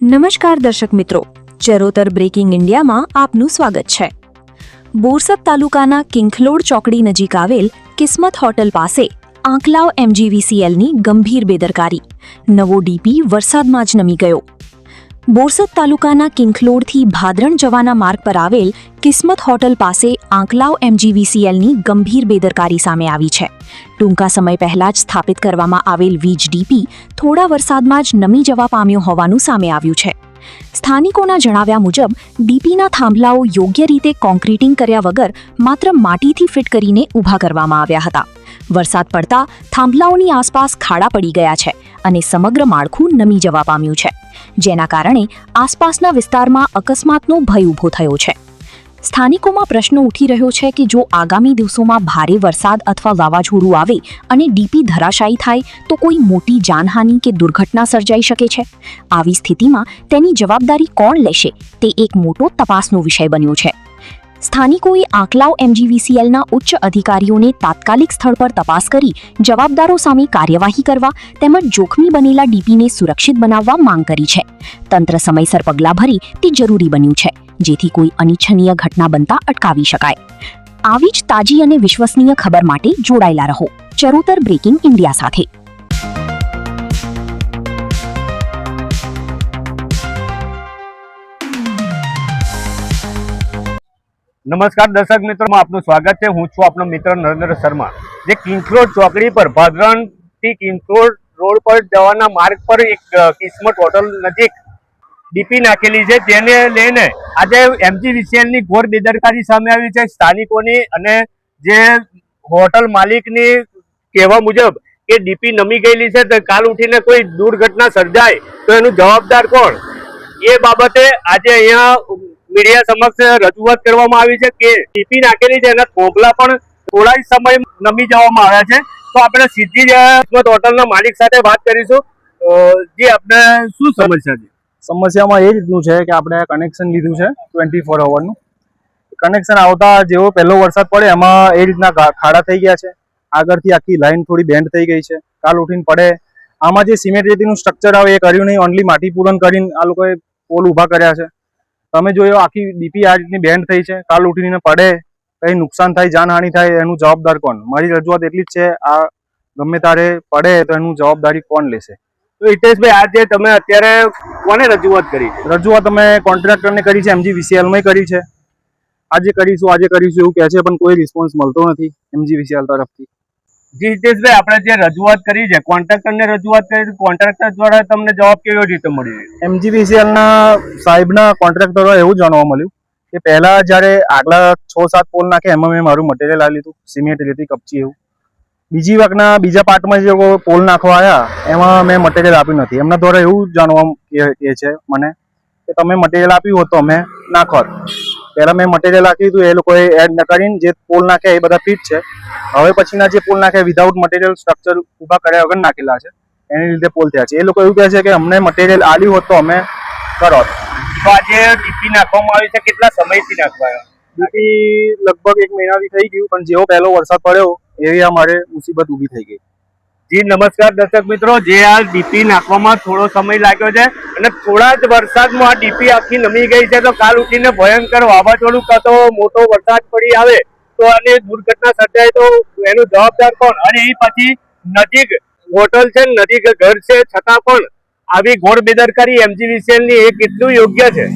નમસ્કાર દર્શક મિત્રો, ચરોતર બ્રેકિંગ ઇન્ડિયામાં આપનું સ્વાગત છે। બોરસદ તાલુકાના કિંખલોડ ચોકડી નજીક આવેલ કિસ્મત હોટલ પાસે આંકલાવ એમજીવીસીએલની ગંભીર બેદરકારી, નવો ડીપી વરસાદમાં જ નમી ગયો। બોરસદ તાલુકાના કિંખલોડથી ભાદરણ જવાના માર્ગ પર આવેલ કિસ્મત હોટલ પાસે આંકલાવ એમજીવીસીએલની ગંભીર બેદરકારી સામે આવી છે। ટૂંકા સમય પહેલા જ સ્થાપિત કરવામાં આવેલ વીજ ડીપી થોડા વરસાદમાં જ નમી જવા પામ્યો હોવાનું સામે આવ્યું છે। સ્થાનિકોના જણાવ્યા મુજબ ડીપીના થાંભલાઓ યોગ્ય રીતે કોન્ક્રીટિંગ કર્યા વગર માત્ર માટીથી ફિટ કરીને ઊભા કરવામાં આવ્યા હતા। વરસાદ પડતા થાંભલાઓની આસપાસ ખાડા પડી ગયા છે અને સમગ્ર માળખું નમી જવા પામ્યું છે, જેના કારણે આસપાસના વિસ્તારમાં અકસ્માતનો ભય ઊભો થયો છે। સ્થાનિકોમાં પ્રશ્ન ઉઠી રહ્યો છે કે જો આગામી દિવસોમાં ભારે વરસાદ અથવા વાવાઝોડું આવે અને ડીપી ધરાશાયી થાય તો કોઈ મોટી જાનહાનિ કે દુર્ઘટના સર્જાઈ શકે છે। આવી સ્થિતિમાં તેની જવાબદારી કોણ લેશે તે એક મોટો તપાસનો વિષય બન્યો છે। સ્થાનિકોએ આંકલાવ એમજીવીસીએલના ઉચ્ચ અધિકારીઓને તાત્કાલિક સ્થળ પર તપાસ કરી જવાબદારો સામે કાર્યવાહી કરવા તેમજ જોખમી બનેલા ડીપીને સુરક્ષિત બનાવવા માંગ કરી છે। તંત્ર સમયસર પગલાં ભરી તે જરૂરી બન્યું છે, જેથી કોઈ અનિચ્છનીય ઘટના બનતા અટકાવી શકાય। આવી જ તાજી અને વિશ્વસનીય ખબર માટે જોડાયેલા રહો ચરોતર બ્રેકિંગ ઇન્ડિયા સાથે। નમસ્કાર દર્શક મિત્રો, આપનું સ્વાગત છે। હું છું આપનો મિત્ર નરેન્દ્ર શર્મા। જે કિંખલોડ ચોકડી પર ભાદરણ થી કિંખલોડ રોડ પર જવાના માર્ગ પર એક કિસ્મત હોટલ નજીક ડીપી નાખેલી છે, તેને લઈને આજે એમજીવીસીએલ ની ઘોર બેદરકારી સામે આવી છે। સ્થાનિકોની અને જે હોટલ માલિકની કહેવા મુજબ કે ડીપી નમી ગયેલી છે, તો કાલ ઉઠીને કોઈ દુર્ઘટના સર્જાય તો એનું જવાબદાર કોણ, એ બાબતે આજે અહીંયા મીડિયા સમક્ષ રજૂઆત કરવામાં આવી છે કે ડીપી નાખેલી છે એના થોભલા પણ થોડા જ સમય નમી જવામાં આવ્યા છે। તો આપણે સીધી જ હોટલના માલિક સાથે વાત કરીશું। જે આપણે શું સમસ્યા છે? સમસ્યામાં એ રીતનું છે કે આપણે કનેક્શન લીધું છે 24 અવરનું। કનેક્શન આવતા જેવો પહેલો વરસાદ પડે એમાં એ રીતના ખાડા થઈ ગયા છે, આગળથી આખી લાઈન થોડી બેન્ડ થઈ ગઈ છે। કાલ ઉઠીને પડે આમાં જે સિમેન્ટ રેતીનું સ્ટ્રક્ચર આવે એ કર્યું નહીં, ઓનલી માટી પૂરણ કરીને આ લોકોએ પોલ ઊભા કર્યા છે। તમે જોયો આખી ડીપી આ રીતની બેન્ડ થઈ છે, કાલ ઉઠીને પડે કંઈ નુકસાન થાય, જાનહાનિ થાય, એનું જવાબદાર કોણ? મારી રજૂઆત એટલી જ છે, આ ગમે તારે પડે તો એનું જવાબદારી કોણ લેશે? તો હિતેશભાઈ, આજે તમે અત્યારે કોને રજૂઆત કરી? રજૂઆત અમે કોન્ટ્રાક્ટરને કરી છે, એમજીવીસીએલમાં કરી છે। આજે કરીશું એવું કહે છે, પણ કોઈ રિસ્પોન્સ મળતો નથી એમજીવીસીએલ તરફથી। જી હિતેશભાઈ, આપણે જે રજૂઆત કરી છે, કોન્ટ્રાક્ટરને રજૂઆત કરી, કોન્ટ્રાક્ટર દ્વારા તમને જવાબ કેવી રીતે મળ્યો? એમજીવીસીએલના સાહેબના કોન્ટ્રાક્ટર એવું જાણવા મળ્યું કે પહેલા જ્યારે આગલા 6-7 પોલ નાખે એમાં મેં મારું મટીરિયલ આપી લીધું, સિમેન્ટ રેતી કપચી એવું। બીજી વખતના બીજા પાર્ટમાં જે પોલ નાખવા આવ્યા એમાં મેં મટીરિયલ આપ્યું નથી। એમના દ્વારા એવું જાણવા કહે છે મને કે તમે મટીરિયલ આપ્યું હોત તો અમે નાખોત। પહેલા મેં મટીરિયલ આપ્યું હતું, એ લોકોએ એડ કરીને જે પોલ નાખ્યા એ બધા ફિટ છે। હવે પછીના જે પોલ નાખ્યા વિધાઉટ મટીરિયલ સ્ટ્રક્ચર ઊભા કર્યા વગર નાખેલા છે, એની લીધે પોલ થયા છે। એ લોકો એવું કહે છે કે અમને મટીરિયલ આપ્યું હોત તો અમે કરો। તો આજે ડીપી નાખવામાં આવી છે, કેટલા સમયથી નાખવામાં? ડીપી લગભગ 1 મહિનાથી થઈ ગયું, પણ જેવો પહેલો વરસાદ પડ્યો એવી અમારે મુસીબત ઊભી થઈ ગઈ। જી નમસ્કાર દર્શક મિત્રો, જે આ ડીપી નાખવામાં થોડો સમય લાગ્યો છે અને થોડા જ વરસાદમાં આ ડીપી આખી નમી ગઈ છે, તો કાલ ઉઠીને ભયંકર વાવાઝોડું કાં તો મોટો વરસાદ પડી આવે તો અને દુર્ઘટના સર્જાય તો એનું જવાબદાર કોણ? અને એ પછી નજીક હોટલ છે, નજીક ઘર છે, છતાં પણ આવી ઘોર બેદરકારી એમજીવીસીએલ ની એ કેટલું યોગ્ય છે?